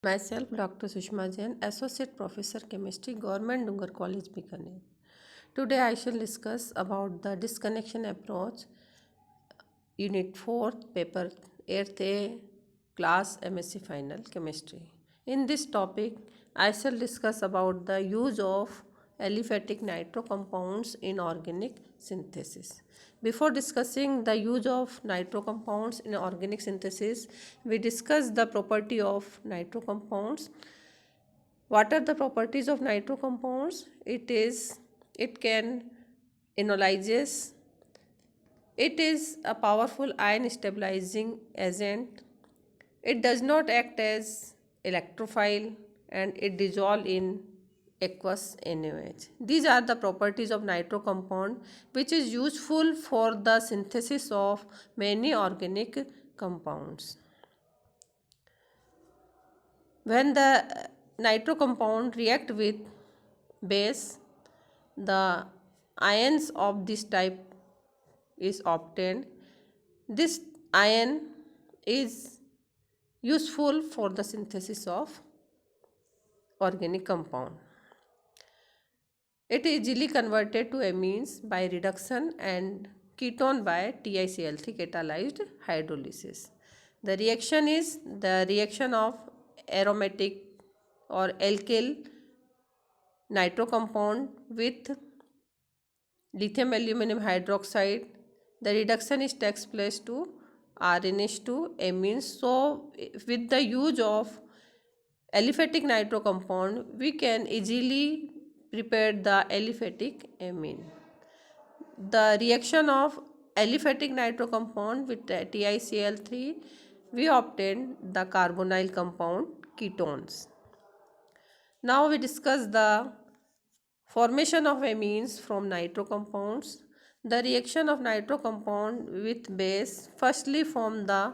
Myself, Dr. Sushma Jain, Associate Professor Chemistry, Government Dungar College, Bikaner. Today I shall discuss about the disconnection approach, Unit 4, Paper 8th A, Class MSc Final Chemistry. In this topic, I shall discuss about the use of aliphatic nitro compounds in organic synthesis. Before discussing the use of nitro compounds in organic synthesis, we discuss the property of nitro compounds. What are the properties of nitro compounds? It can enolizes. It is a powerful ion stabilizing agent. It does not act as electrophile and it dissolves in aqueous NaOH. These are the properties of nitro compound which is useful for the synthesis of many organic compounds. When the nitro compound react with base, the ions of this type is obtained. This ion is useful for the synthesis of organic compound. It is easily converted to amines by reduction and ketone by TiCl3 catalyzed hydrolysis. The reaction is the reaction of aromatic or alkyl nitro compound with lithium aluminum hydroxide. The reduction is takes place to RNH2 amines. So with the use of aliphatic nitro compound, we can easily prepare the aliphatic amine. The reaction of aliphatic nitro compound with TiCl3, we obtain the carbonyl compound ketones. Now we discuss the formation of amines from nitro compounds. The reaction of nitro compound with base firstly form the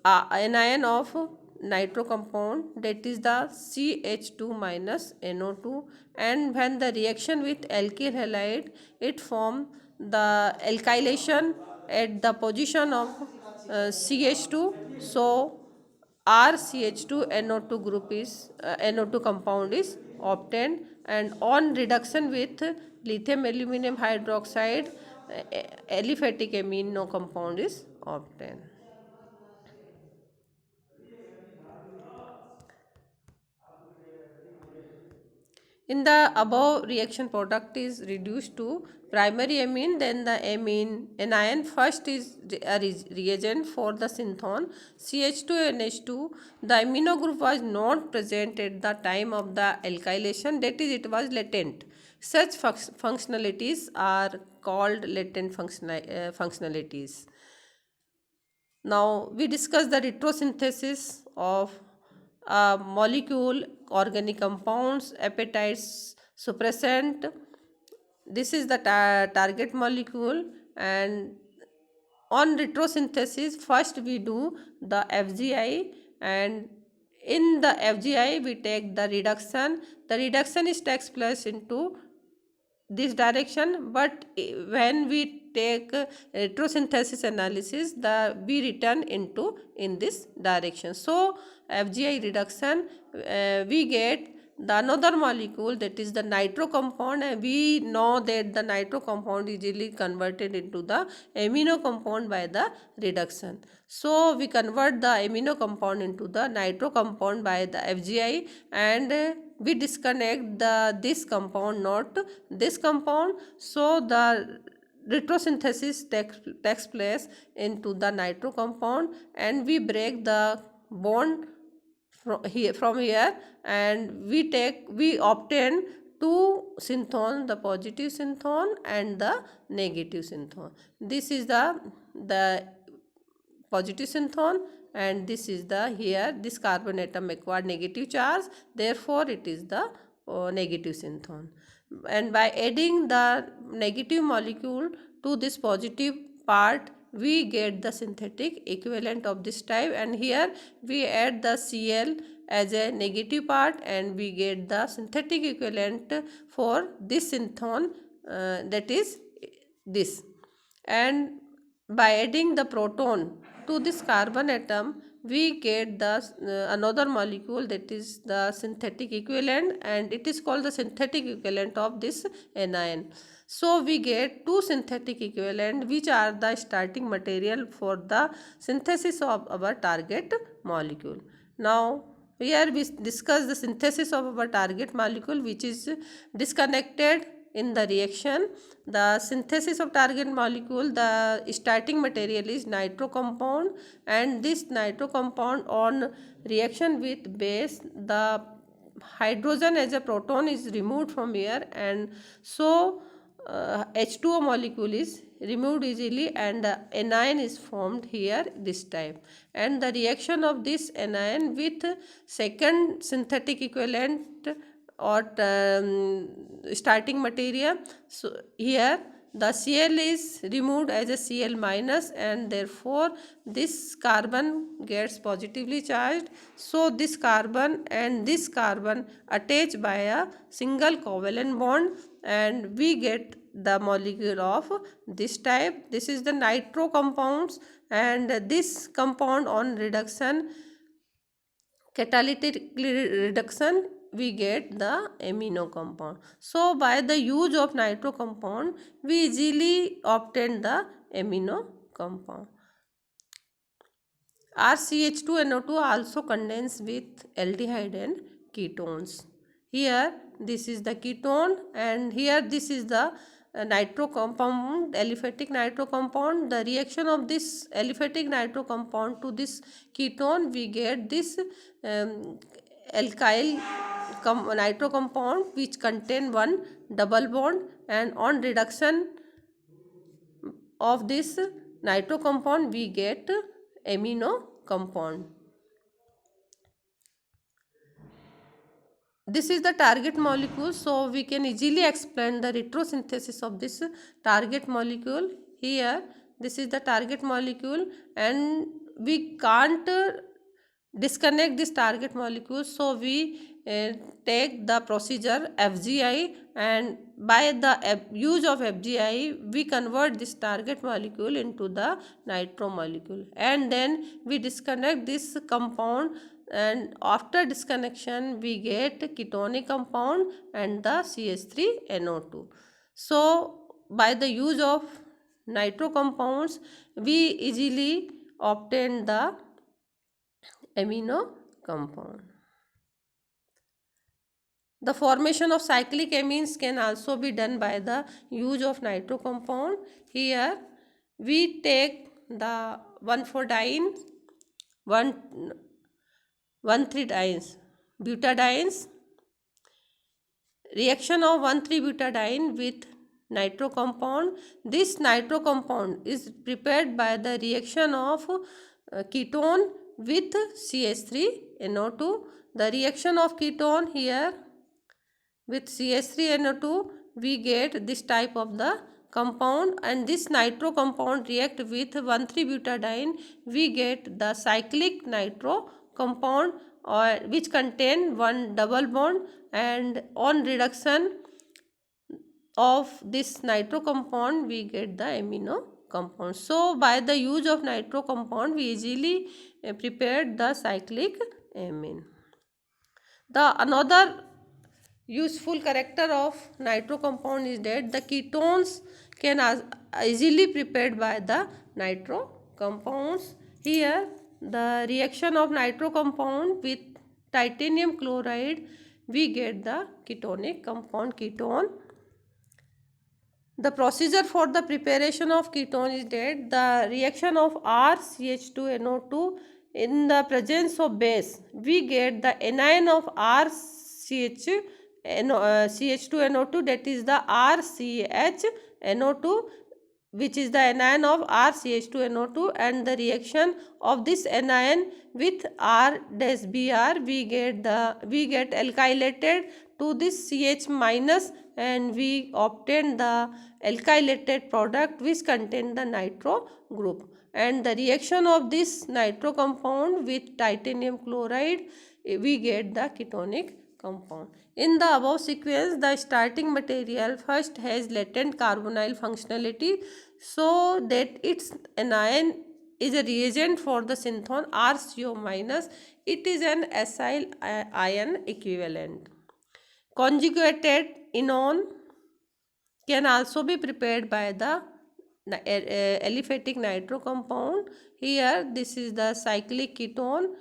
anion of nitro compound, that is the CH2 minus NO2, and when the reaction with alkyl halide, it form the alkylation at the position of CH2. So RCH2 NO2 group is NO2 compound is obtained, and on reduction with lithium aluminum hydroxide, aliphatic amino compound is obtained. In the above reaction, product is reduced to primary amine, then the amine anion first is a reagent for the synthon CH2 and H2. The amino group was not present at the time of the alkylation, that is it was latent. Such functionalities are called latent functionalities. Now we discuss the retrosynthesis of a molecule, organic compounds, appetites, suppressant. This is the target molecule, and on retrosynthesis first we do the FGI, and in the FGI we take the reduction. The reduction is takes place into this direction, but when we take retrosynthesis analysis, the we return into in this direction. So FGI reduction, we get the another molecule, that is the nitro compound, and we know that the nitro compound is easily converted into the amino compound by the reduction. So we convert the amino compound into the nitro compound by the FGI, and we disconnect this compound, not this compound. So the retrosynthesis takes place into the nitro compound, and we break the bond from here, and we obtain two synthon, the positive synthon and the negative synthon. This is the positive synthon, and this is the here this carbon atom acquired negative charge, therefore it is the negative synthon. And by adding the negative molecule to this positive part, we get the synthetic equivalent of this type, and here we add the Cl as a negative part, and we get the synthetic equivalent for this synthon, that is this. And by adding the proton to this carbon atom, we get the another molecule, that is the synthetic equivalent, and it is called the synthetic equivalent of this anion. So we get two synthetic equivalent which are the starting material for the synthesis of our target molecule. Now here we discuss the synthesis of our target molecule, which is disconnected in the reaction. The synthesis of target molecule, the starting material is nitro compound, and this nitro compound on reaction with base, the hydrogen as a proton is removed from here, and so H2O molecule is removed easily, and the anion is formed here this time. And the reaction of this anion with second synthetic equivalent or starting material, so here the Cl is removed as a Cl minus, and therefore this carbon gets positively charged. So this carbon and this carbon attach by a single covalent bond, and we get the molecule of this type. This is the nitro compounds, and this compound on reduction, catalytic reduction, we get the amino compound. So by the use of nitro compound, we easily obtain the amino compound. RCH2NO2 also contains with aldehyde and ketones. Here this is the ketone, and here this is the nitro compound, aliphatic nitro compound. The reaction of this aliphatic nitro compound to this ketone, we get this alkyl nitro compound which contain one double bond, and on reduction of this nitro compound we get amino compound. This is the target molecule, so we can easily explain the retrosynthesis of this target molecule. Here this is the target molecule, and we can't disconnect this target molecule, so we take the procedure FGI, and by the use of FGI we convert this target molecule into the nitro molecule, and then we disconnect this compound, and after disconnection we get ketonic compound and the CH3NO2. So by the use of nitro compounds we easily obtain the amino compound. The formation of cyclic amines can also be done by the use of nitro compound. Here we take the 1,4-diene, 1,3-dienes, butadienes. Reaction of 1,3-butadiene with nitro compound. This nitro compound is prepared by the reaction of ketone with CH3NO2. The reaction of ketone here with CH3NO2, we get this type of the compound, and this nitro compound react with 1,3-butadiene, we get the cyclic nitro compound, or which contain one double bond, and on reduction of this nitro compound we get the amino compound. So by the use of nitro compound we easily prepared the cyclic amine. The another useful character of nitro compound is that the ketones can easily prepared by the nitro compounds. Here the reaction of nitro compound with titanium chloride, we get the ketonic compound ketone. The procedure for the preparation of ketone is that the reaction of RCH2NO2 in the presence of base, we get the anion of CH2NO2, that is the RCHNO2, which is the anion of RCH2NO2, and the reaction of this anion with R-Br, we get alkylated to this CH minus, and we obtain the alkylated product which contain the nitro group. And the reaction of this nitro compound with titanium chloride, we get the ketonic compound. In the above sequence, the starting material first has latent carbonyl functionality, so that its anion is a reagent for the synthon RCO minus. It is an acyl ion equivalent. Conjugated enone can also be prepared by the aliphatic nitro compound. Here this is the cyclic ketone,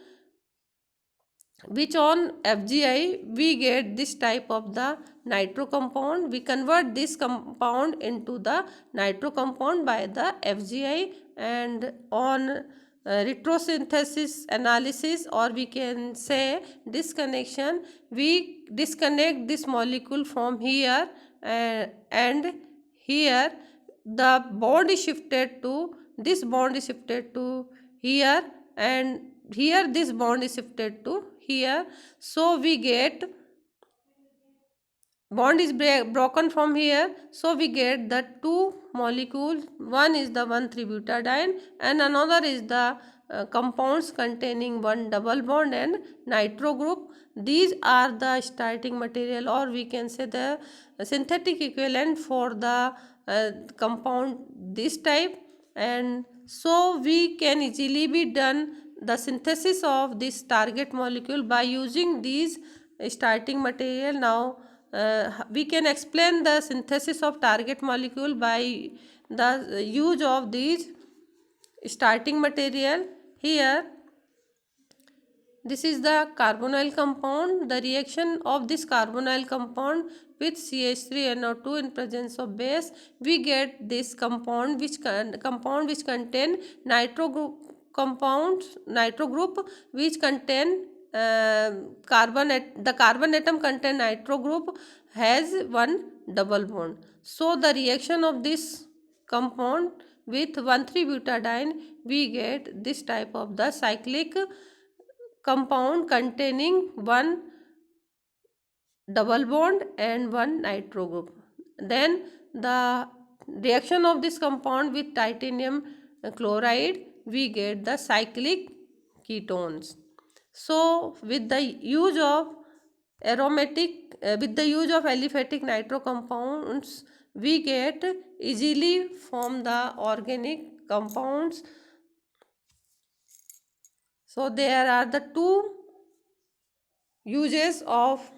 which on FGI we get this type of the nitro compound. We convert this compound into the nitro compound by the FGI, and on retrosynthesis analysis, or we can say disconnection, we disconnect this molecule from here, and here the bond is shifted to, this bond is shifted to here, and here this bond is shifted to here. So we get bond is broken from here, so we get the two molecules. One is the 1,3-butadiene and another is the compounds containing one double bond and nitro group. These are the starting material, or we can say the synthetic equivalent for the compound this type. And so we can easily be done the synthesis of this target molecule by using these starting material. Now we can explain the synthesis of target molecule by the use of these starting material. Here this is the carbonyl compound. The reaction of this carbonyl compound with CH3NO2 in presence of base, we get this compound which contain nitro group compounds, nitro group which contain the carbon atom contain nitro group has one double bond. So the reaction of this compound with 1,3-butadiene, we get this type of the cyclic compound containing one double bond and one nitro group. Then the reaction of this compound with titanium chloride, we get the cyclic ketones. So with the use of aliphatic nitro compounds, we get easily from the organic compounds. So there are the two uses of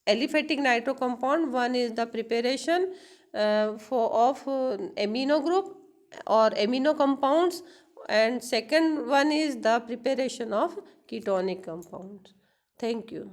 aliphatic nitro compound. One is the preparation of amino group or amino compounds, and second one is the preparation of ketonic compounds. Thank you.